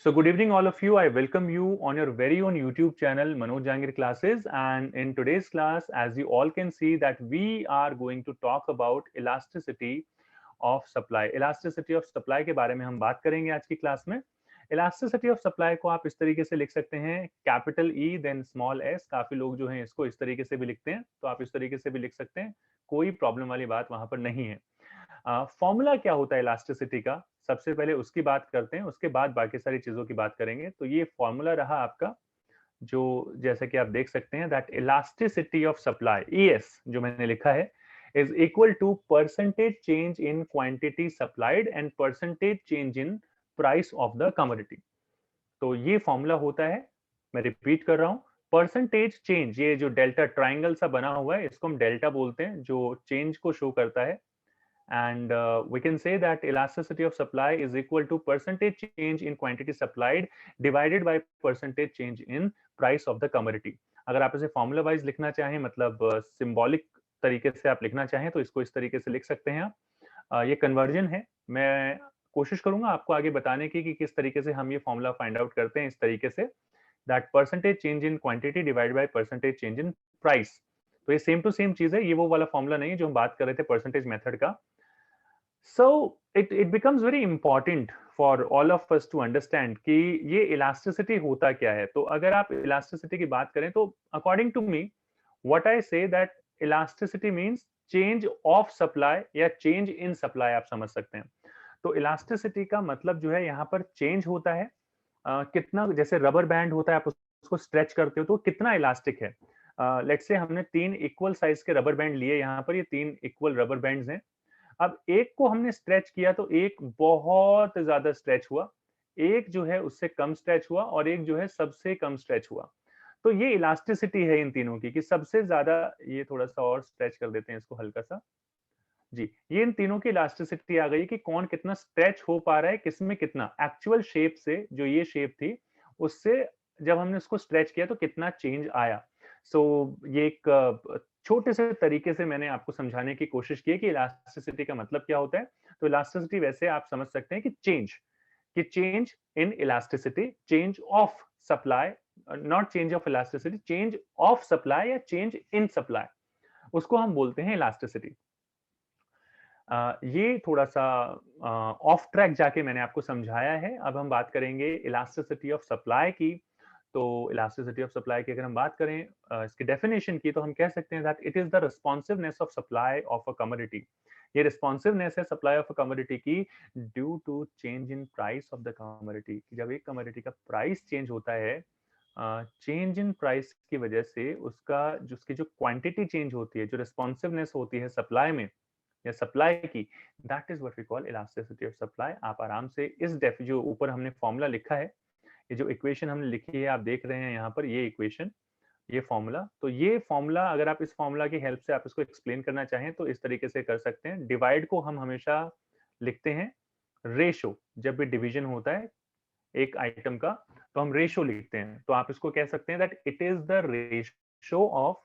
So good evening all of you. I welcome you on your very own YouTube channel Manoj Jahangir Classes, and in today's class, as you all can see, that we are going to talk about elasticity of supply. Elasticity of supply के बारे में हम बात करेंगे आज की class में. Elasticity of supply को आप इस तरीके से लिख सकते हैं, capital E then small s. काफी लोग जो हैं इसको इस तरीके से भी लिखते हैं, तो आप इस तरीके से भी लिख सकते हैं, कोई प्रॉब्लम वाली बात वहां पर नहीं है. फॉर्मूला क्या होता है इलास्टिसिटी का, सबसे पहले उसकी बात करते हैं, उसके बाद बाकी सारी चीजों की बात करेंगे. तो ये फॉर्मूला रहा आपका, जो जैसे कि आप देख सकते हैं, that elasticity of supply, ES जो मैंने लिखा है, is equal to percentage change in quantity supplied and percentage change in price of the commodity. तो ये फॉर्मूला होता है, मैं रिपीट कर रहा हूं, परसेंटेज चेंज, ये जो डेल्टा ट्राइंगल सा बना हुआ है इसको हम डेल्टा बोलते हैं, जो चेंज को शो करता है. And we can say that elasticity of supply is equal to percentage change in quantity supplied divided by percentage change in price of the commodity. अगर आप इसे फॉर्मूला वाइज लिखना चाहें, मतलब सिंबॉलिक तरीके से आप लिखना चाहें, तो इसको इस तरीके से लिख सकते हैं आप. ये कन्वर्जन है. मैं कोशिश करूंगा आपको आगे बताने की कि किस तरीके से हम ये फॉर्मूला फाइंड आउट करते हैं, इस तरीके से, that percentage change in quantity divide by percentage change in price. तो ये सेम टू सेम चीज है, ये वो वाला फॉर्मूला नहीं है जो हम बात कर रहे थे परसेंटेज मेथड का. So it becomes very important for all of us to understand कि ये elasticity होता क्या है. तो अगर आप elasticity की बात करें, तो according to me, what I say that elasticity means change of supply या change in supply, आप समझ सकते हैं. तो elasticity का मतलब जो है यहाँ पर change होता है. कितना, जैसे रबर बैंड होता है, आप उसको स्ट्रेच करते हो तो कितना इलास्टिक है. लेट्स से हमने 3 इक्वल साइज के रबर बैंड लिए, यहाँ पर ये 3 इक्वल रबर बैंड्स हैं. अब एक को हमने स्ट्रेच किया तो एक बहुत ज्यादा स्ट्रेच हुआ, एक जो है उससे कम स्ट्रेच हुआ, और एक जो है सबसे कम स्ट्रेच हुआ. तो ये इलास्टिसिटी है इन तीनों की, कि सबसे ज्यादा, ये थोड़ा सा और स्ट्रेच कर देते हैं इसको हल्का सा. जी, ये इन तीनों की इलास्टिसिटी आ गई कि कौन कितना स्ट्रेच हो पा रहा है, किसमें कितना एक्चुअल शेप से, जो ये शेप थी उससे जब हमने उसको स्ट्रेच किया तो कितना चेंज आया. सो ये एक छोटे से तरीके से मैंने आपको समझाने की कोशिश की है कि इलास्टिसिटी का मतलब क्या होता है. तो इलास्टिसिटी वैसे आप समझ सकते हैं कि change in elasticity, change of supply, not change of elasticity, change of supply या चेंज इन सप्लाई, उसको हम बोलते हैं इलास्टिसिटी. ये थोड़ा सा ऑफ ट्रैक जाके मैंने आपको समझाया है. अब हम बात करेंगे इलास्टिसिटी ऑफ सप्लाई की. तो इलास्टिसिटी ऑफ सप्लाई की अगर हम बात करें, इसकी डेफिनेशन की, तो हम कह सकते हैं that it is the responsiveness of supply of a commodity. ये रिस्पॉन्सिवनेस है सप्लाई ऑफ अ कमोडिटी की due to change in price of the commodity. जब एक कमोडिटी का प्राइस चेंज होता है, चेंज इन प्राइस की वजह से उसका जो, उसकी जो क्वांटिटी चेंज होती है, जो रिस्पॉन्सिवनेस होती है सप्लाई में या सप्लाई की, that is what we call elasticity of supply. आप आराम से इस जो ऊपर हमने फॉर्मूला लिखा है, ये जो इक्वेशन हमने लिखी है, आप देख रहे हैं यहाँ पर ये इक्वेशन, ये फॉर्मूला. तो ये फॉर्मूला, अगर आप इस फॉर्मूला की हेल्प से आप इसको एक्सप्लेन करना चाहें तो इस तरीके से कर सकते हैं. डिवाइड को हम हमेशा लिखते हैं रेशो. जब भी डिवीजन होता है एक आइटम का, तो हम रेशो लिखते हैं. तो आप इसको कह सकते हैं that it is the ratio of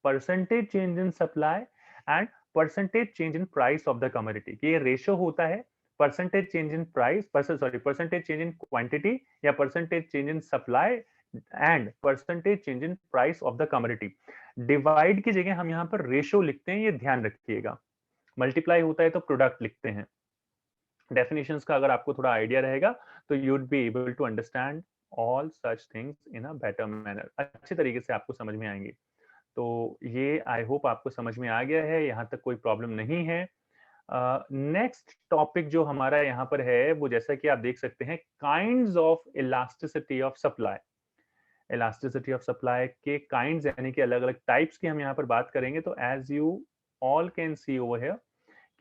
percentage change in supply and percentage change in price of the commodity. ये रेशो होता है percentage change in price, percentage change in quantity या percentage change in supply and percentage change in price of the commodity. Divide की जगह हम यहाँ पर ratio लिखते हैं, ये ध्यान रखिएगा. मल्टीप्लाई होता है तो प्रोडक्ट लिखते हैं. डेफिनेशंस का अगर आपको थोड़ा आइडिया रहेगा तो you would be able to understand all such things in a better manner. अच्छे तरीके से आपको समझ में आएंगे. तो ये आई होप आपको समझ में आ गया है, यहाँ तक कोई प्रॉब्लम नहीं है. नेक्स्ट टॉपिक जो हमारा यहाँ पर है, वो जैसा कि आप देख सकते हैं, kinds of elasticity of supply. Elasticity of supply के काइंड्स यानी कि अलग अलग टाइप्स की हम यहाँ पर बात करेंगे. तो as you all can see over here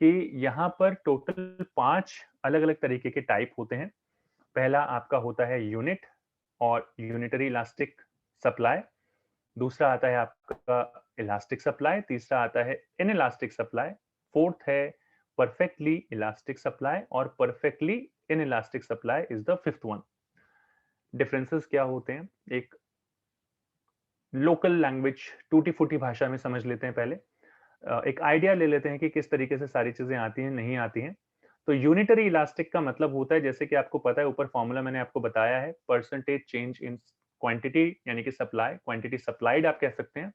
कि यहाँ पर टोटल 5 अलग अलग तरीके के टाइप होते हैं. पहला आपका होता है यूनिट और यूनिटरी इलास्टिक सप्लाई. दूसरा आता है आपका इलास्टिक सप्लाई. तीसरा आता है इनइलास्टिक सप्लाई. फोर्थ है परफेक्टली इलास्टिक सप्लाई, और perfectly inelastic supply is the fifth one. Differences क्या होते हैं, एक लोकल लैंग्वेज टूटी फूटी भाषा में समझ लेते हैं. पहले एक आइडिया ले लेते हैं कि किस तरीके से सारी चीजें आती हैं, नहीं आती हैं. तो यूनिटरी इलास्टिक का मतलब होता है, जैसे कि आपको पता है, ऊपर फॉर्मूला मैंने आपको बताया है, परसेंटेज चेंज इन क्वांटिटी यानी कि सप्लाई, क्वांटिटी सप्लाइड आप कह सकते हैं,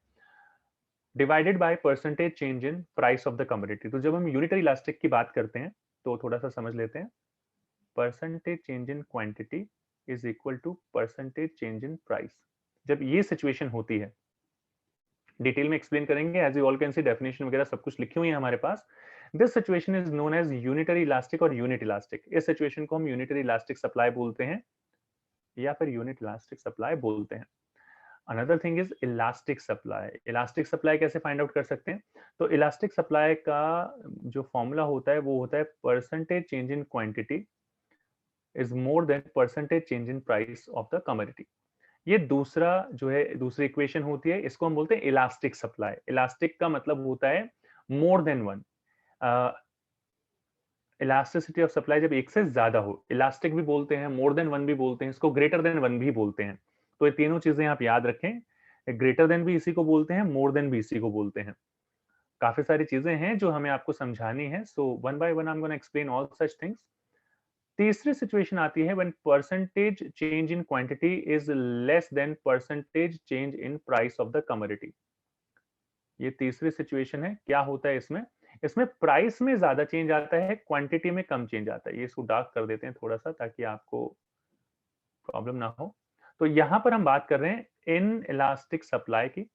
divided by percentage change in price of the commodity. तो जब हम यूनिटरी इलास्टिक की बात करते हैं तो थोड़ा सा समझ लेते हैं। Percentage change in quantity is equal to percentage change in price. जब ये सिचुएशन होती है, डिटेल में एक्सप्लेन करेंगे, as you all can see definition वगैरह सब कुछ लिखी हुई है हमारे पास। This situation is known as unitary elastic और यूनिट इलास्टिक। इस सिचुएशन को हम यूनिटरी इलास्टिक सप्लाई बोलते हैं या फिर यूनिट इलास्टिक सप्लाई बोलते हैं। Another thing is elastic supply. Elastic supply कैसे फाइंड आउट कर सकते हैं? तो इलास्टिक सप्लाई का जो फॉर्मूला होता है वो होता है percentage change in quantity is more than percentage change in price of the commodity. ये दूसरा जो है, दूसरी इक्वेशन होती है, इसको हम बोलते हैं इलास्टिक सप्लाई। इलास्टिक का मतलब होता है more than one. Elasticity of supply जब एक से ज्यादा हो, इलास्टिक भी बोलते हैं, मोर देन वन भी बोलते हैं, इसको ग्रेटर देन वन भी बोलते हैं। तो ये तीनों चीजें आप याद रखें, ग्रेटर देन भी इसी को बोलते हैं, मोर देन भी इसी को बोलते हैं। काफी सारी चीजें हैं जो हमें आपको समझानी है, so one by one I am gonna explain all such things. तीसरी सिचुएशन आती है when percentage change in quantity is less than percentage change in price of the commodity. ये तीसरी सिचुएशन है। क्या होता है इसमें? इसमें प्राइस में ज्यादा चेंज आता है, क्वांटिटी में कम चेंज आता है। ये इसको डार्क कर देते हैं थोड़ा सा ताकि आपको प्रॉब्लम ना हो। तो यहां पर हम बात कर रहे हैं इन इलास्टिक सप्लाई की।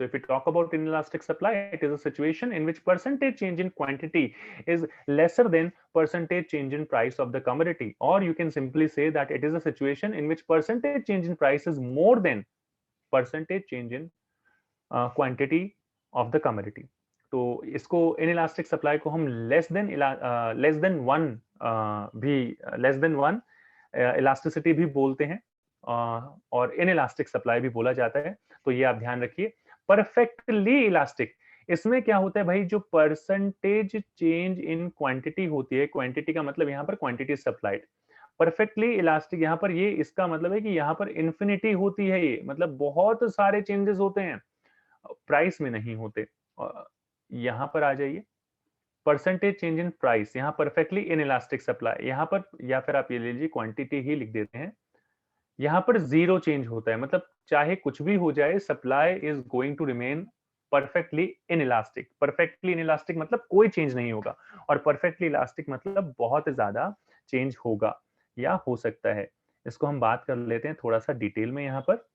So if we talk about inelastic supply, it is a situation in which percentage change in quantity is lesser than percentage change in price of the commodity. Or you can simply say that it is a situation in which percentage change in price is more than percentage change in quantity of the commodity. तो इसको inelastic supply को हम less than one भी less than one elasticity भी बोलते हैं, और inelastic supply भी बोला जाता है। तो ये आप ध्यान रखिए। परफेक्टली इलास्टिक, इसमें क्या होता है भाई, जो परसेंटेज चेंज इन क्वांटिटी होती है, क्वांटिटी का मतलब यहाँ पर क्वांटिटी सप्लाइड, परफेक्टली इलास्टिक यहाँ पर ये इसका मतलब है कि यहाँ पर इन्फिनिटी होती है, ये मतलब बहुत सारे चेंजेस होते हैं, प्राइस में नहीं होते। यहाँ पर आ जाइए, परसेंटेज चेंज इन प्राइस, यहाँ परफेक्टली इन इलास्टिक सप्लाई, यहाँ पर या फिर आप ये लीजिए क्वांटिटी ही लिख देते हैं, यहाँ पर जीरो चेंज होता है, मतलब चाहे कुछ भी हो जाए, supply is going to remain perfectly inelastic. Perfectly inelastic मतलब कोई चेंज नहीं होगा, और परफेक्टली इलास्टिक मतलब बहुत ज्यादा चेंज होगा या हो सकता है। इसको हम बात कर लेते हैं थोड़ा सा डिटेल में यहाँ पर,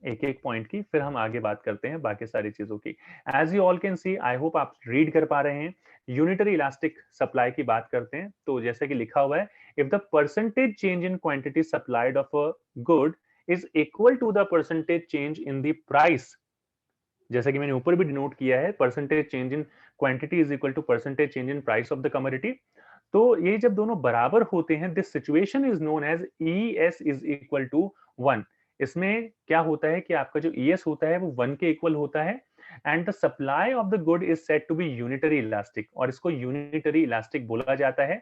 एक एक पॉइंट की, फिर हम आगे बात करते हैं बाकी सारी चीजों की। As you all can see, I hope आप रीड कर पा रहे हैं। यूनिटरी इलास्टिक सप्लाई की बात करते हैं, तो जैसे कि लिखा हुआ है, if the percentage change in quantity supplied of a good is equal to the percentage change in the price, जैसे कि मैंने ऊपर भी डिनोट किया है, percentage change in quantity is equal to percentage change in price of the commodity. तो ये जब दोनों बराबर होते हैं, this situation is known as E S is equal to one. इसमें क्या होता है कि आपका जो ई एस होता है वो वन के इक्वल होता है, and the supply of the good is said to be unitary elastic, और इसको यूनिटरी इलास्टिक बोला जाता है।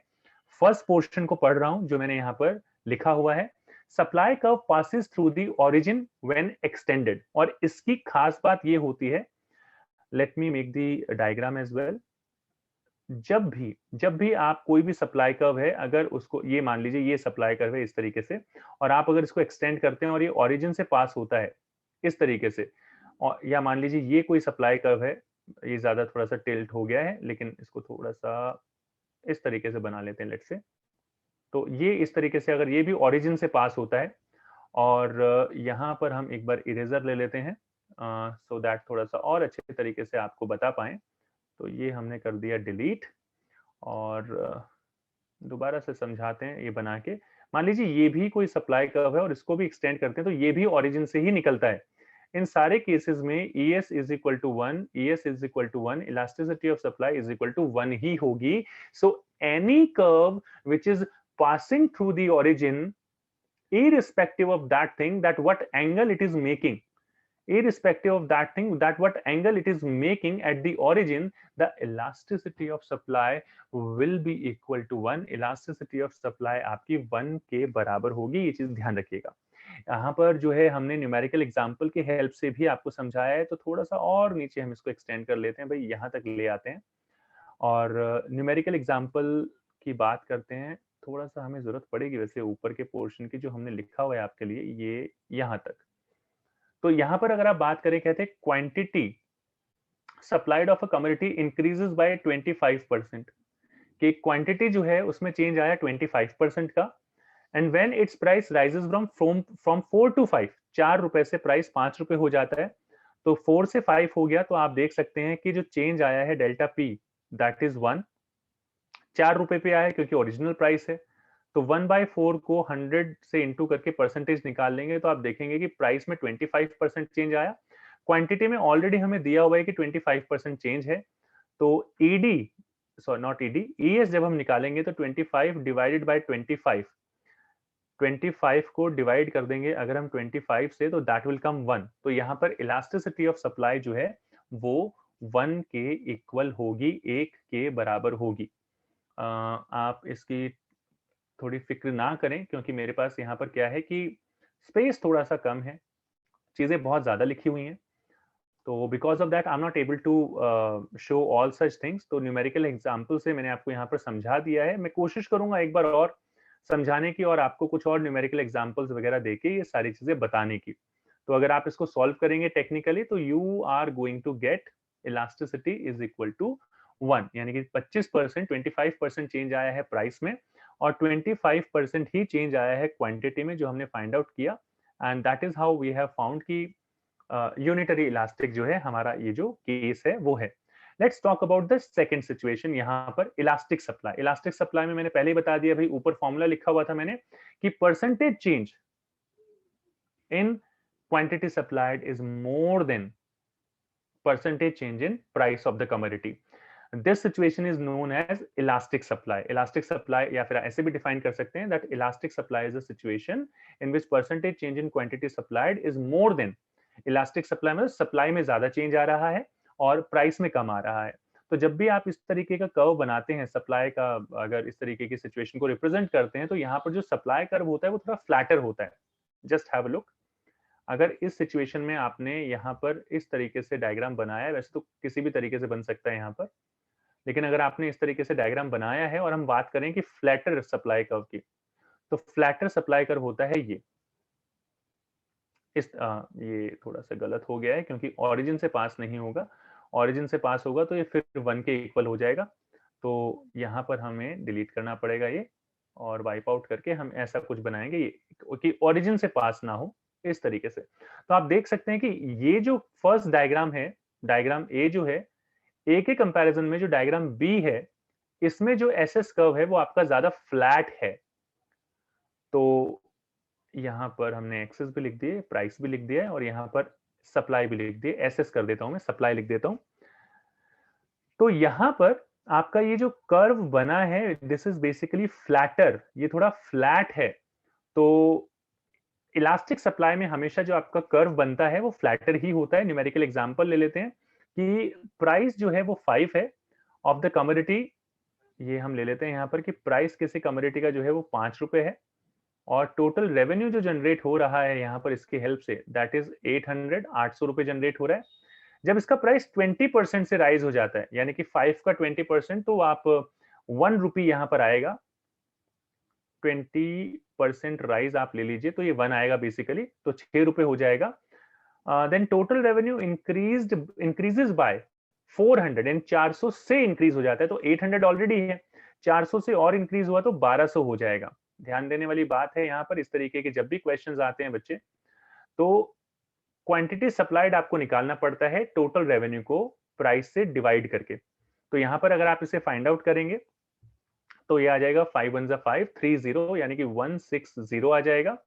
फर्स्ट पोर्शन को पढ़ रहा हूं जो मैंने यहाँ पर लिखा हुआ है, supply curve passes through the origin when extended, और इसकी खास बात ये होती है, let me make the diagram as well. जब भी आप कोई भी सप्लाई कर्व है, अगर उसको, ये मान लीजिए ये सप्लाई कर्व है इस तरीके से, और आप अगर इसको एक्सटेंड करते हैं और ये ओरिजिन से पास होता है इस तरीके से, और या मान लीजिए ये कोई सप्लाई कर्व है, ये ज्यादा थोड़ा सा टिल्ट हो गया है, लेकिन इसको थोड़ा सा इस तरीके से बना लेते हैं लेट से। तो ये इस तरीके से अगर ये भी ओरिजिन से पास होता है, और यहाँ पर हम एक बार इरेजर ले लेते हैं सो दैट थोड़ा सा और अच्छे तरीके से आपको बता पाए। तो ये हमने कर दिया डिलीट, और दोबारा से समझाते हैं ये बना के। मान लीजिए ये भी कोई सप्लाई कर्व है और इसको भी एक्सटेंड करते हैं, तो ये भी ओरिजिन से ही निकलता है। इन सारे केसेस में E S is equal to one, E S is equal to one, elasticity of supply is equal to one ही होगी। So any curve which is passing through the origin, irrespective of that thing, that what angle it is making, irrespective of that thing, that what angle it is making at the origin, the elasticity of supply will be equal to 1। elasticity of supply आपकी 1 के बराबर होगी, ये चीज ध्यान रखिएगा। यहाँ पर जो है हमने न्यूमेरिकल एग्जांपल की हेल्प से भी आपको समझाया है, तो थोड़ा सा और नीचे हम इसको एक्सटेंड कर लेते हैं भाई, यहाँ तक ले आते हैं। और न्यूमेरिकल एग्जांपल की बात करते हैं, थोड़ा सा हमें जरूरत पड़ेगी वैसे ऊपर के पोर्शन की जो हमने लिखा हुआ है आपके लिए, ये यहाँ तक। तो यहाँ पर अगर आप बात करें, कहते हैं quantity supplied of a commodity increases by 25%, कि क्वांटिटी जो है उसमें चेंज आया 25% का। And when its price rises from 4 to 5, 4 रुपए से प्राइस 5 रुपए हो जाता है। तो 4 से 5 हो गया, तो आप देख सकते हैं कि जो चेंज आया है डेल्टा पी, दैट इज 1। 4 रुपए पे आया है क्योंकि ओरिजिनल प्राइस है। तो 1/4 को 100 से इंटू करके परसेंटेज निकाल लेंगे, तो आप देखेंगे कि प्राइस में 25% चेंज आया। क्वांटिटी में ऑलरेडी हमें दिया हुआ है कि 25% चेंज है। तो ED, sorry not ED, ES जब हम निकालेंगे तो 25 डिवाइडेड बाय 25, 25 को डिवाइड कर देंगे अगर हम 25 से, तो दैट विल कम 1। तो यहाँ पर इलास्टिसिटी ऑफ सप्लाई जो है वो 1 के इक्वल होगी, 1 के बराबर होगी। आप इसकी थोड़ी फिक्र ना करें, क्योंकि मेरे पास यहाँ पर क्या है कि स्पेस थोड़ा सा कम है, चीजें बहुत ज्यादा लिखी हुई हैं। तो because of that I am not able to show all such things. तो न्यूमेरिकल एग्जाम्पल से मैंने आपको यहाँ पर समझा दिया है। मैं कोशिश करूंगा एक बार और समझाने की, और आपको कुछ और न्यूमेरिकल एग्जाम्पल्स वगैरह देके ये सारी चीजें बताने की। तो अगर आप इसको सॉल्व करेंगे टेक्निकली, तो you are going to get elasticity is equal to 1, यानी कि 25%, 25% चेंज आया है प्राइस में, और 25% ही चेंज आया है क्वांटिटी में, जो हमने फाइंड आउट किया। And that is how we have found की यूनिटरी इलास्टिक जो है हमारा ये जो केस है वो है। Let's talk about the second situation, यहाँ पर इलास्टिक सप्लाई। इलास्टिक सप्लाई में मैंने पहले ही बता दिया भाई, ऊपर फॉर्मूला लिखा हुआ था मैंने कि percentage change in quantity supplied is more than percentage change in price of the commodity. This situation is known as elastic supply. Elastic supply या फिर ऐसे भी define कर सकते हैं that elastic supply is a situation in which percentage change in quantity supplied is more than, elastic supply में supply में ज्यादा change आ रहा है और price में कम आ रहा है। तो जब भी आप इस तरीके का कर्व बनाते हैं सप्लाई का, अगर इस तरीके की सिचुएशन को रिप्रेजेंट करते हैं, तो यहाँ पर जो सप्लाई कर्व होता है वो थोड़ा फ्लैटर होता है। Just have a look. अगर इस सिचुएशन में आपने यहाँ पर इस तरीके से डायग्राम बनाया है, वैसे तो किसी भी तरीके से बन सकता है यहाँ पर, लेकिन अगर आपने इस तरीके से डायग्राम बनाया है और हम बात करें कि फ्लैटर सप्लाई कर्व की, तो फ्लैटर सप्लाई कर्व होता है ये ये थोड़ा सा गलत हो गया है क्योंकि ओरिजिन से पास नहीं होगा। ओरिजिन से पास होगा तो ये फिर 1 के इक्वल हो जाएगा। तो यहाँ पर हमें डिलीट करना पड़ेगा ये, और वाइप आउट करके हम ऐसा कुछ बनाएंगे ये कि ओरिजिन से पास ना हो, इस तरीके से। तो आप देख सकते हैं कि ये जो फर्स्ट डायग्राम है, डायग्राम ए जो है, ए के कंपैरिजन में जो डायग्राम बी है, इसमें जो एसएस कर्व है वो आपका ज्यादा फ्लैट है। तो यहाँ पर हमने एक्सेस भी लिख दिए, प्राइस भी लिख दिया है, और यहाँ पर सप्लाई भी लिख दिए। एसएस कर देता हूं मैं, सप्लाई लिख देता हूं। तो यहाँ पर आपका ये जो कर्व बना है, दिस इज बेसिकली फ्लैटर, ये थोड़ा फ्लैट है। तो इलास्टिक सप्लाई में हमेशा जो आपका कर्व बनता है वो फ्लैटर ही होता है। न्यूमेरिकल एग्जांपल ले लेते हैं कि प्राइस जो है वो 5 है ऑफ द कमोडिटी। ये हम ले लेते हैं यहाँ पर कि प्राइस किसी कमोडिटी का जो है वो 5 रुपए है, और टोटल रेवेन्यू जो जनरेट हो रहा है यहाँ पर इसकी हेल्प से, दैट इज 800 रुपए जनरेट हो रहा है। जब इसका प्राइस 20% से राइज हो जाता है, यानी कि 5 का 20%, तो आप 1 रुपी यहाँ पर आएगा। 20% राइज आप ले लीजिए तो ये 1 आएगा बेसिकली, तो 6 रुपए हो जाएगा। Then total revenue increases by 400, and 400 से इंक्रीज हो जाता है, तो 800 ऑलरेडी है, 400 से और इंक्रीज हुआ तो 1200 हो जाएगा। ध्यान देने वाली बात है यहाँ पर, इस तरीके के जब भी क्वेश्चंस आते हैं बच्चे, तो क्वांटिटी सप्लाइड आपको निकालना पड़ता है टोटल रेवेन्यू को प्राइस से डिवाइड करके। तो यहाँ पर अगर आप इसे फाइंड आउट करेंगे तो ये आ जाएगा 5 1 5 30, यानी कि 160 आ जाएगा।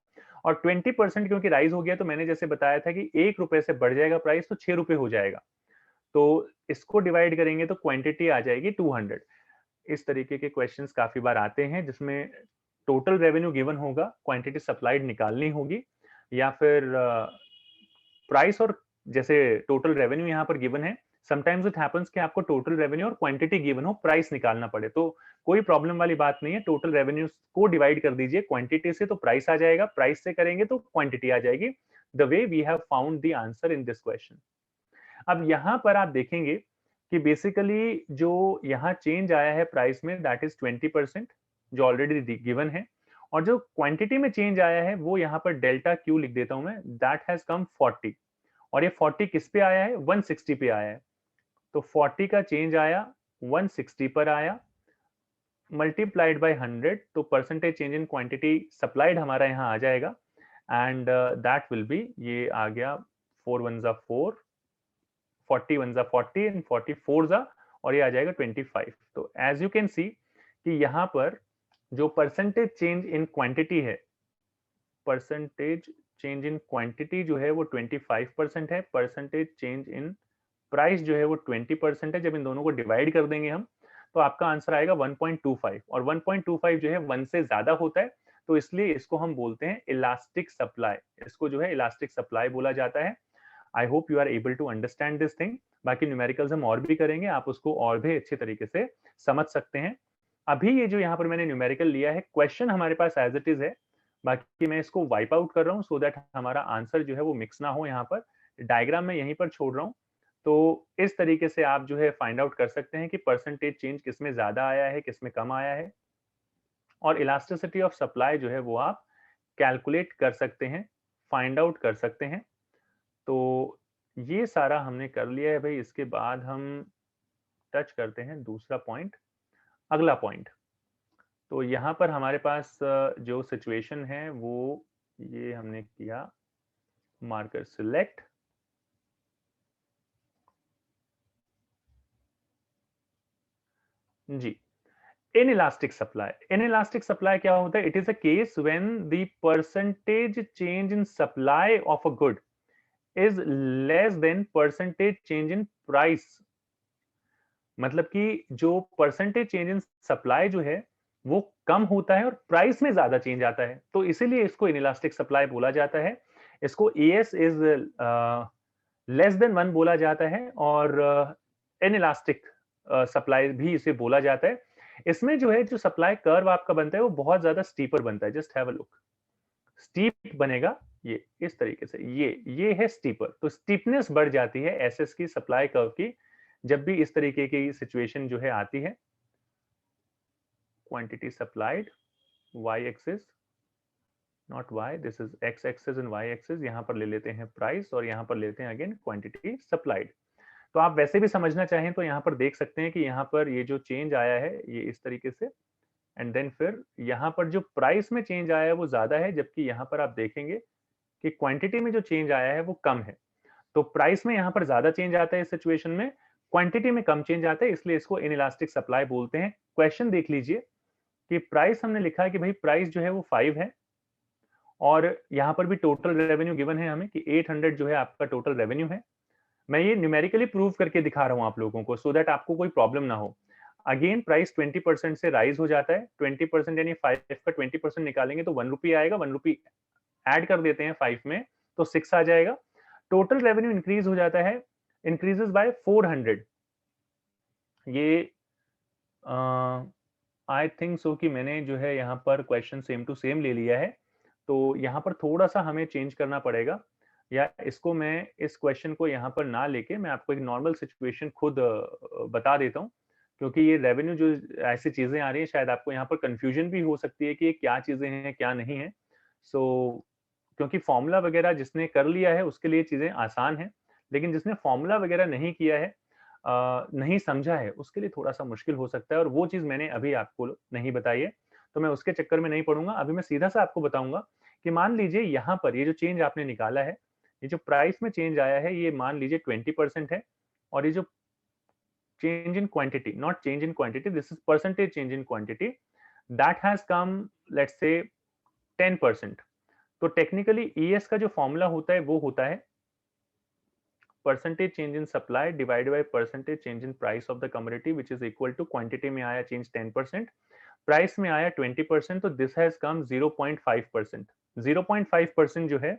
और 20% क्योंकि राइज हो गया, तो मैंने जैसे बताया था कि 1 रुपए से बढ़ जाएगा प्राइस, तो 6 रुपए हो जाएगा। तो इसको डिवाइड करेंगे तो क्वांटिटी आ जाएगी 200। इस तरीके के क्वेश्चंस काफी बार आते हैं जिसमें टोटल रेवेन्यू गिवन होगा, क्वांटिटी सप्लाइड निकालनी होगी, या फिर प्राइस और जैसे टोटल रेवेन्यू यहाँ पर गिवन है, समटाइम्स इट हैपेंस कि आपको टोटल रेवेन्यू और क्वांटिटी गिवन हो, प्राइस निकालना पड़े। तो कोई प्रॉब्लम वाली बात नहीं है, टोटल रेवेन्यू को डिवाइड कर दीजिए क्वांटिटी से, तो प्राइस आ जाएगा, प्राइस से करेंगे तो क्वांटिटी आ जाएगी। The way we have found the answer in this question. अब यहाँ पर आप देखेंगे कि बेसिकली जो यहाँ चेंज आया है प्राइस में दैट इज 20%, जो ऑलरेडी गिवन है, और जो क्वांटिटी में चेंज आया है वो यहाँ पर डेल्टा क्यू लिख देता हूं मैं, दैट हैज कम 40। और ये 40 किस पे आया है? 160 पे आया है। तो 40 का चेंज आया, 160 पर आया, मल्टीप्लाइड बाय 100, तो percentage change in quantity supplied हमारा यहाँ आ जाएगा, एंड दैट विल बी, ये आ गया 4 1 जा 4, 40 1 जा 40 एंड 44 जा, और ये आ जाएगा 25। तो एज यू कैन सी कि यहाँ पर जो परसेंटेज चेंज इन क्वांटिटी है, परसेंटेज चेंज इन क्वांटिटी जो है वो 25% है, परसेंटेज चेंज इन प्राइस जो है वो 20% है। जब इन दोनों को डिवाइड कर देंगे हम, तो आपका आंसर आएगा 1.25, और 1.25 जो है 1 से ज्यादा होता है, तो इसलिए इसको हम बोलते हैं इलास्टिक सप्लाई। इसको जो है इलास्टिक सप्लाई बोला जाता है। I hope you are able to understand this thing. बाकी न्यूमेरिकल्स हम और भी करेंगे, आप उसको और भी अच्छे तरीके से समझ सकते हैं। अभी ये जो यहाँ पर मैंने न्यूमेरिकल लिया है, क्वेश्चन हमारे पास एज इट इज है, बाकी मैं इसको वाइप आउट कर रहा हूँ सो दैट हमारा आंसर जो है वो मिक्स ना हो। यहाँ पर डायग्राम में यहीं पर छोड़ रहा हूँ, तो इस तरीके से आप जो है फाइंड आउट कर सकते हैं कि परसेंटेज चेंज किसमें ज्यादा आया है, किसमें कम आया है, और इलास्टिसिटी ऑफ सप्लाई जो है वो आप कैलकुलेट कर सकते हैं, फाइंड आउट कर सकते हैं। तो ये सारा हमने कर लिया है भाई। इसके बाद हम टच करते हैं दूसरा पॉइंट, अगला पॉइंट। तो यहाँ पर हमारे पास जो सिचुएशन है वो ये हमने किया, मार्कर सिलेक्ट, जी। इनइलास्टिक सप्लाई, इनइलास्टिक सप्लाई क्या होता है? It is a case when the percentage change in supply of a good is less than percentage change in price. मतलब कि जो परसेंटेज चेंज इन सप्लाई जो है वो कम होता है और प्राइस में ज्यादा चेंज आता है, तो इसीलिए इसको इनइलास्टिक सप्लाई बोला जाता है। इसको एएस इज लेस देन 1 बोला जाता है, और इनइलास्टिक सप्लाई भी इसे बोला जाता है। इसमें जो है जो सप्लाई कर्व आपका बनता है वो बहुत ज्यादा स्टीपर बनता है। Just have a look, steep बनेगा ये इस तरीके से, ये है स्टीपर। तो स्टीपनेस बढ़ जाती है एसएस की, सप्लाई कर्व की, जब भी इस तरीके की सिचुएशन जो है आती है। Quantity supplied, Y axis, not Y, this is X axis and Y axis. यहाँ पर ले लेते हैं प्राइस, और यहाँ पर लेते हैं अगेन क्वांटिटी सप्लाइड। तो आप वैसे भी समझना चाहें तो यहाँ पर देख सकते हैं कि यहाँ पर ये जो चेंज आया है ये इस तरीके से, एंड देन फिर यहाँ पर जो प्राइस में चेंज आया है वो ज्यादा है, जबकि यहाँ पर आप देखेंगे कि क्वांटिटी में जो चेंज आया है वो कम है। तो प्राइस में यहाँ पर ज्यादा चेंज आता है इस सिचुएशन में, क्वांटिटी में कम चेंज आता है, इसलिए इसको इनइलास्टिक सप्लाई बोलते हैं। क्वेश्चन देख लीजिए कि प्राइस हमने लिखा है कि भाई प्राइस जो है वो 5 है, और यहाँ पर भी टोटल रेवेन्यू गिवन है हमें कि 800 जो है आपका टोटल रेवेन्यू है। मैं ये न्यूमेरिकली प्रूव करके दिखा रहा हूँ आप लोगों को, सो दैट आपको कोई प्रॉब्लम ना हो। अगेन प्राइस 20% से राइज हो जाता है, 20% यानी 5 का 20% निकालेंगे तो 1 रुपी आएगा, 1 रुपी ऐड कर देते हैं 5 में तो 6 आ जाएगा। टोटल रेवेन्यू इंक्रीज हो जाता है, इंक्रीजेस बाय 400। ये आई थिंक सो कि मैंने जो है यहाँ पर क्वेश्चन सेम टू सेम ले लिया है, तो यहाँ पर थोड़ा सा हमें चेंज करना पड़ेगा, या इसको मैं इस क्वेश्चन को यहाँ पर ना लेके मैं आपको एक नॉर्मल सिचुएशन खुद बता देता हूँ, क्योंकि ये रेवेन्यू जो ऐसी चीजें आ रही है शायद आपको यहाँ पर कंफ्यूजन भी हो सकती है कि ये क्या चीजें हैं क्या नहीं है। सो क्योंकि फॉर्मूला वगैरह जिसने कर लिया है उसके लिए चीजें आसान है, लेकिन जिसने फॉर्मूला वगैरह नहीं किया है, नहीं समझा है, उसके लिए थोड़ा सा मुश्किल हो सकता है, और वो चीज मैंने अभी आपको नहीं बताई है, तो मैं उसके चक्कर में नहीं पड़ूंगा। अभी मैं सीधा सा आपको बताऊंगा कि मान लीजिए यहाँ पर ये जो चेंज आपने निकाला है, ये जो प्राइस में चेंज आया है ये मान लीजिए 20% है, और ये जो change in quantity, not change in quantity, this is percentage change in quantity, that has come let's say 10%। तो टेक्निकली ईएस का जो फॉर्मूला होता है वो होता है percentage change in supply divided by percentage change in price of the commodity, which is equal to quantity में आया चेंज 10%, प्राइस में आया 20%, तो दिस हैज कम 0.5%। 0.5% जो है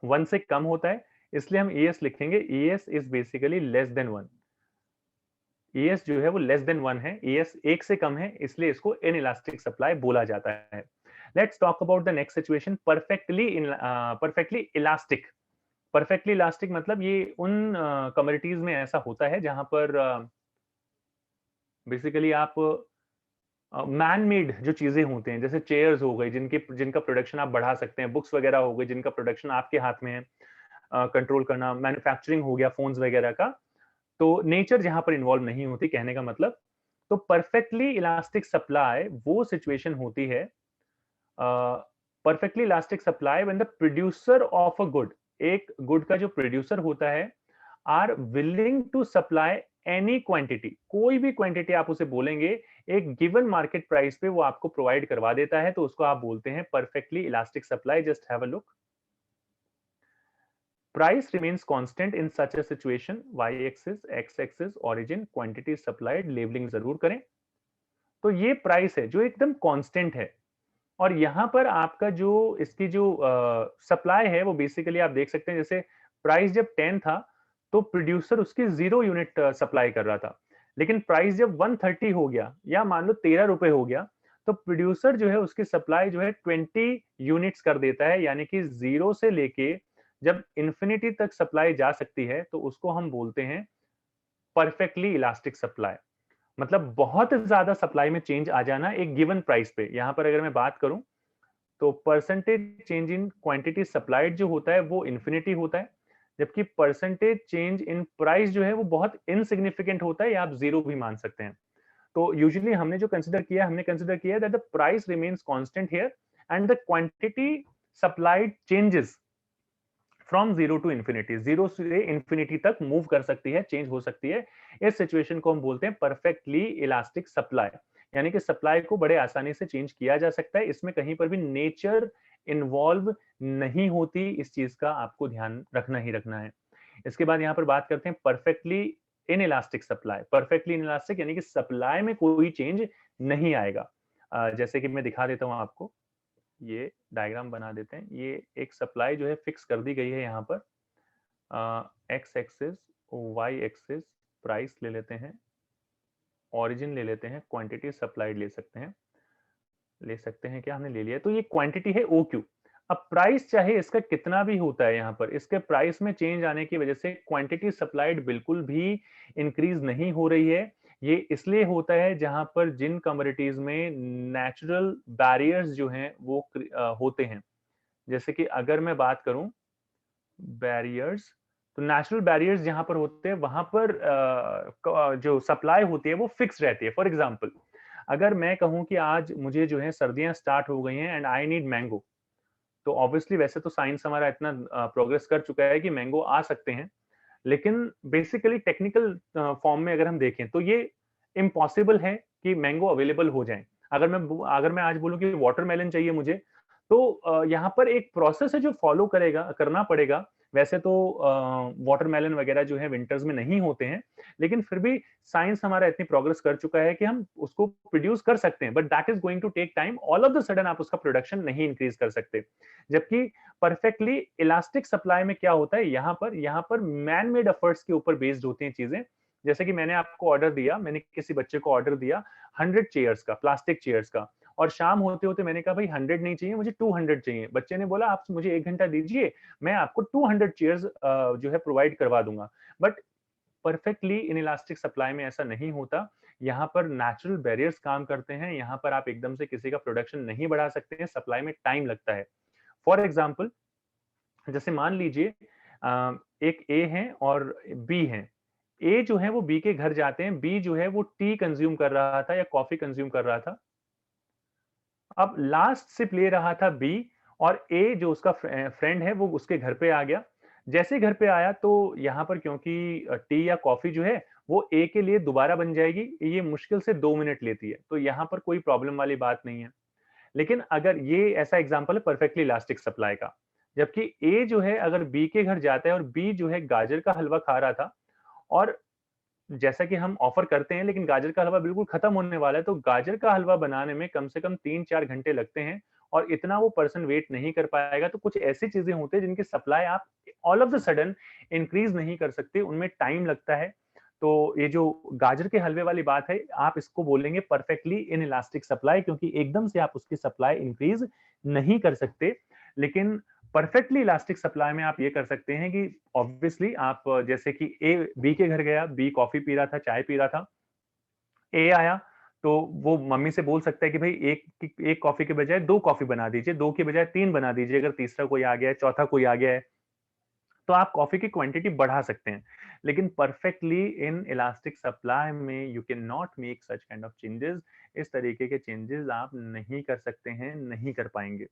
1 से कम होता है, इसलिए हम ES लिखेंगे, ES is basically less than 1। ES जो है वो लेस देन 1 है, ES 1 से कम है, इसलिए इसको इनइलास्टिक सप्लाई बोला जाता है। Let's talk about the next situation, perfectly elastic. Perfectly elastic मतलब ये उन कमोडिटीज में ऐसा होता है जहां पर बेसिकली आप मैन मेड जो चीजें होते हैं, जैसे चेयर्स हो गई, जिनका प्रोडक्शन आप बढ़ा सकते हैं, बुक्स वगैरह हो गई जिनका प्रोडक्शन आपके हाथ में है कंट्रोल करना, मैन्युफैक्चरिंग हो गया फोन्स वगैरह का, तो नेचर जहां पर इन्वॉल्व नहीं होती, कहने का मतलब। तो परफेक्टली इलास्टिक सप्लाई वो सिचुएशन होती है, perfectly elastic supply when the producer of a good, एक गुड का जो प्रोड्यूसर होता है, are willing to supply any quantity, कोई भी क्वांटिटी आप उसे बोलेंगे, एक गिवन मार्केट प्राइस पे वो आपको प्रोवाइड करवा देता है, तो उसको आप बोलते हैं perfectly elastic supply. Just have a look. Price remains constant in such a situation, y-axis, x-axis, origin, quantity supplied, labeling जरूर करें। तो ये प्राइस है जो एकदम कांस्टेंट है, और यहाँ पर आपका जो इसकी जो सप्लाई है वो बेसिकली आप देख सकते हैं, जैसे प्राइस जब 10 था तो प्रोड्यूसर उसकी 0 यूनिट सप्लाई कर रहा था, लेकिन प्राइस जब 130 हो गया या मान लो 13 रुपए हो गया, तो प्रोड्यूसर जो है उसकी सप्लाई जो है 20 यूनिट्स कर देता है, यानी कि जीरो से लेके जब इंफिनिटी तक सप्लाई जा सकती है तो उसको हम बोलते हैं परफेक्टली इलास्टिक सप्लाई। मतलब बहुत ज्यादा सप्लाई में चेंज आ जाना एक गिवन प्राइस पे। यहां पर अगर मैं बात करूं तो percentage change in quantity supplied जो होता है वो इन्फिनिटी होता है, जबकि परसेंटेज चेंज इन प्राइस जो है वो बहुत इनसिग्निफिकेंट होता है, या आप जीरो भी मान सकते हैं। तो यूजुअली हमने जो कंसिडर किया, हमने कंसिडर किया that the price remains constant here and the quantity supplied changes from zero to infinity, zero से इन्फिनिटी तक मूव कर सकती है, चेंज हो सकती है। इस सिचुएशन को हम बोलते हैं परफेक्टली इलास्टिक सप्लाई, यानी कि सप्लाई को बड़े आसानी से चेंज किया जा सकता है, इसमें कहीं पर भी नेचर इन्वॉल्व नहीं होती। इस चीज का आपको ध्यान रखना ही रखना है। इसके बाद यहाँ पर बात करते हैं perfectly in elastic supply. Perfectly in elastic यानी कि सप्लाई में कोई चेंज नहीं आएगा। जैसे कि मैं दिखा देता हूं आपको, ये डायग्राम बना देते हैं। ये एक सप्लाई जो है फिक्स कर दी गई है यहाँ पर, X axis, Y axis, price ले लेते हैं, ओरिजिन ले लेते हैं, क्वांटिटी सप्लाइड ले सकते हैं क्या, हमने ले लिया। तो ये क्वांटिटी है ओ क्यू। अब प्राइस चाहे इसका कितना भी होता है, यहाँ पर इसके प्राइस में चेंज आने की वजह से क्वांटिटी सप्लाइड बिल्कुल भी इंक्रीज नहीं हो रही है। ये इसलिए होता है जहां पर जिन कमोडिटीज में नेचुरल बैरियर्स जो हैं वो होते हैं। जैसे कि अगर मैं बात करूं बैरियर्स, तो नेचुरल बैरियर्स जहां पर होते हैं वहां पर जो सप्लाई होती है वो फिक्स रहती है। फॉर एग्जांपल, अगर मैं कहूं कि आज मुझे जो है सर्दियां स्टार्ट हो गई हैं एंड आई नीड मैंगो, तो ऑब्वियसली वैसे तो साइंस हमारा इतना प्रोग्रेस कर चुका है कि मैंगो आ सकते हैं, लेकिन बेसिकली टेक्निकल फॉर्म में अगर हम देखें तो ये इम्पॉसिबल है कि मैंगो अवेलेबल हो जाए। अगर मैं आज बोलूं कि वाटरमेलन चाहिए मुझे, तो यहाँ पर एक प्रोसेस है जो फॉलो करेगा करना पड़ेगा। वैसे तो वाटरमेलन वगैरह जो है विंटर्स में नहीं होते हैं, लेकिन फिर भी साइंस हमारा इतनी प्रोग्रेस कर चुका है कि हम उसको प्रोड्यूस कर सकते हैं, but that is going to take time. All of the sudden आप उसका प्रोडक्शन नहीं इंक्रीज कर सकते। जबकि परफेक्टली इलास्टिक सप्लाई में क्या होता है, यहाँ पर मैन मेड एफर्ट्स के ऊपर बेस्ड होती हैं चीजें। जैसे कि मैंने आपको ऑर्डर दिया, मैंने किसी बच्चे को ऑर्डर दिया 100 चेयर्स का, प्लास्टिक चेयर्स का, और शाम होते होते मैंने कहा भाई 100 नहीं चाहिए, मुझे 200 चाहिए। बच्चे ने बोला आप मुझे 1 घंटा दीजिए, मैं आपको 200 चेयर्स जो है प्रोवाइड करवा दूंगा। But perfectly in elastic supply में ऐसा नहीं होता। यहाँ पर नेचुरल बैरियर्स काम करते हैं, यहाँ पर आप एकदम से किसी का प्रोडक्शन नहीं बढ़ा सकते हैं, सप्लाई में टाइम लगता है। फॉर एग्जाम्पल, जैसे मान लीजिए एक ए है और बी है। ए जो है वो बी के घर जाते हैं, बी जो है वो टी कंज्यूम कर रहा था या कॉफी कंज्यूम कर रहा था। अब लास्ट सिप ले रहा था बी, और ए जो उसका फ्रेंड है वो उसके घर पे आ गया। जैसे घर पे आया तो यहाँ पर क्योंकि टी या कॉफी जो है वो ए के लिए दोबारा बन जाएगी, ये मुश्किल से 2 मिनट लेती है, तो यहाँ पर कोई प्रॉब्लम वाली बात नहीं है। लेकिन अगर ये ऐसा एग्जांपल है परफेक्टली इलास्टिक सप्लाई का, जबकि ए जो है अगर बी के घर जाता है और बी जो है गाजर का हलवा खा रहा था, और जैसा कि हम ऑफर करते हैं लेकिन गाजर का हलवा बिल्कुल खत्म होने वाला है, तो गाजर का हलवा बनाने में कम से कम 3-4 घंटे लगते हैं, और इतना वो पर्सन वेट नहीं कर पाएगा। तो कुछ ऐसी चीजें होती है जिनकी सप्लाई आप all of the sudden increase नहीं कर सकते, उनमें टाइम लगता है। तो ये जो गाजर के हलवे वाली बात है, आप इसको बोलेंगे परफेक्टली इन इलास्टिक सप्लाई, क्योंकि एकदम से आप उसकी सप्लाई इंक्रीज नहीं कर सकते। लेकिन परफेक्टली इलास्टिक सप्लाई में आप ये कर सकते हैं कि ऑब्वियसली आप जैसे कि ए बी के घर गया, बी कॉफी पी रहा था, चाय पी रहा था, ए आया, तो वो मम्मी से बोल सकता है कि भाई एक कॉफी के बजाय 2 कॉफी बना दीजिए, 2 के बजाय 3 बना दीजिए, अगर तीसरा कोई आ गया है, चौथा कोई आ गया है, तो आप कॉफी की क्वांटिटी बढ़ा सकते हैं। लेकिन परफेक्टली इन इलास्टिक सप्लाई में you can not make such kind of changes. इस तरीके के चेंजेस आप नहीं कर सकते हैं, नहीं कर पाएंगे।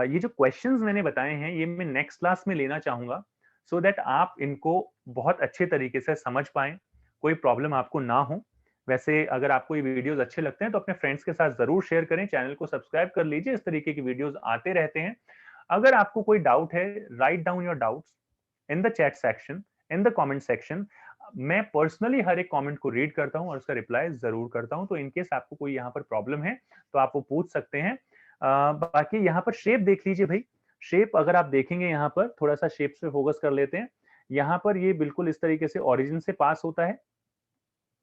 ये जो क्वेश्चंस मैंने बताए हैं, ये मैं नेक्स्ट क्लास में लेना चाहूंगा, सो दैट आप इनको बहुत अच्छे तरीके से समझ पाएं, कोई प्रॉब्लम आपको ना हो। वैसे अगर आपको ये वीडियोस अच्छे लगते हैं तो अपने फ्रेंड्स के साथ जरूर शेयर करें, चैनल को सब्सक्राइब कर लीजिए, इस तरीके की वीडियोस आते रहते हैं। अगर आपको कोई डाउट है, write down your doubts in the chat section, in the comment section. मैं पर्सनली हर एक कमेंट को रीड करता हूँ और उसका रिप्लाई जरूर करता हूँ, तो इनकेस आपको कोई यहाँ पर प्रॉब्लम है तो आप वो पूछ सकते हैं। बाकी यहाँ पर शेप देख लीजिए भाई, शेप अगर आप देखेंगे यहाँ पर, थोड़ा सा शेप पे फोकस कर लेते हैं। यहाँ पर ये बिल्कुल इस तरीके से ओरिजिन से पास होता है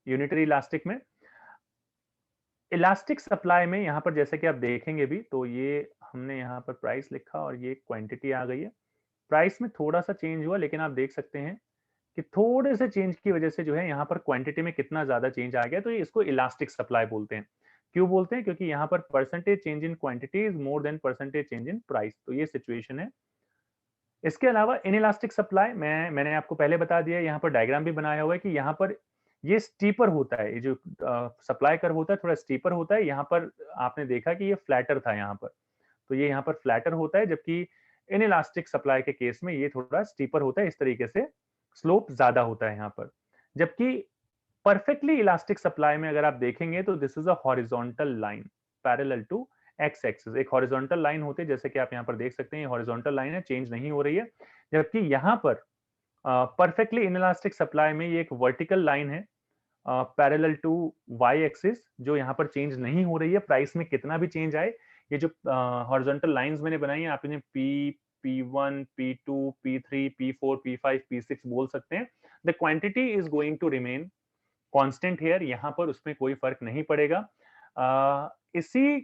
यूनिटरी इलास्टिक में। इलास्टिक सप्लाई में यहाँ पर जैसे कि आप देखेंगे भी, तो ये हमने यहाँ पर प्राइस लिखा और ये क्वांटिटी आ गई है। प्राइस में थोड़ा सा चेंज हुआ, लेकिन आप देख सकते हैं कि थोड़े से चेंज की वजह से जो है यहाँ पर क्वांटिटी में कितना ज्यादा चेंज आ गया, तो ये इसको इलास्टिक सप्लाई बोलते हैं। क्यों बोलते हैं? क्योंकि यहाँ पर percentage change in quantity is more than percentage change in price, तो ये सिचुएशन है। इसके अलावा इनइलास्टिक सप्लाई मैंने आपको पहले बता दिया, यहाँ पर डायग्राम भी बनाया हुआ है कि यहाँ पर ये स्टीपर होता है, ये जो सप्लाई कर्व होता है थोड़ा स्टीपर होता है। यहाँ पर आपने देखा कि ये फ्लैटर था यहाँ पर, तो ये यहाँ पर फ्लैटर होता है, जबकि इनइलास्टिक सप्लाई के केस में ये थोड़ा स्टीपर होता है, इस तरीके से स्लोप ज्यादा होता है यहाँ पर। जबकि परफेक्टली इलास्टिक सप्लाई में अगर आप देखेंगे तो this is a horizontal line parallel to X axis. एक हॉरिजॉन्टल लाइन होती है, जैसे कि आप यहाँ पर देख सकते हैं, ये हॉरिजॉन्टल लाइन है, चेंज नहीं हो रही है। जबकि यहाँ पर परफेक्टली इनइलास्टिक सप्लाई में ये एक वर्टिकल लाइन है पैरेलल टू वाई एक्सिस, जो यहाँ पर चेंज नहीं हो रही है, प्राइस में कितना भी चेंज आए। ये जो हॉरिजॉन्टल लाइंस मैंने बनाई है, आप इन्हें P1, P2, P3, P4, P5, P6 बोल सकते हैं। The quantity is going to remain constant here, यहाँ पर उसमें कोई फर्क नहीं पड़ेगा। इसी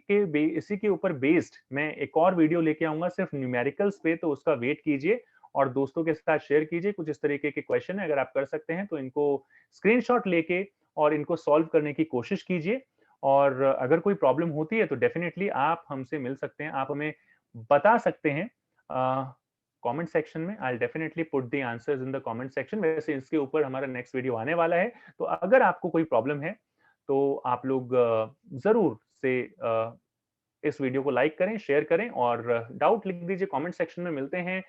के ऊपर बेस्ड मैं एक और वीडियो लेके आऊंगा सिर्फ न्यूमेरिकल्स पे, तो उसका वेट कीजिए और दोस्तों के साथ शेयर कीजिए। कुछ इस तरीके के क्वेश्चन है, अगर आप कर सकते हैं तो इनको स्क्रीनशॉट लेके और इनको सॉल्व करने की कोशिश कीजिए। और अगर कोई प्रॉब्लम होती है तो डेफिनेटली आप हमसे मिल सकते हैं, आप हमें बता सकते हैं कमेंट सेक्शन में। I definitely put the answers in the comment section. वैसे इसके ऊपर हमारा नेक्स्ट वीडियो आने वाला है, तो अगर आपको कोई प्रॉब्लम है तो आप लोग जरूर से इस वीडियो को लाइक करें, शेयर करें और डाउट लिख दीजिए कमेंट सेक्शन में। मिलते हैं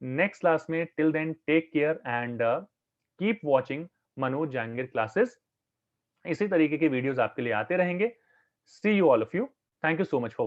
नेक्स्ट क्लास में। Till then take care and keep watching Manoj Jahangir classes. इसी तरीके के वीडियोस आपके लिए आते रहेंगे। See you all of you. Thank you so much for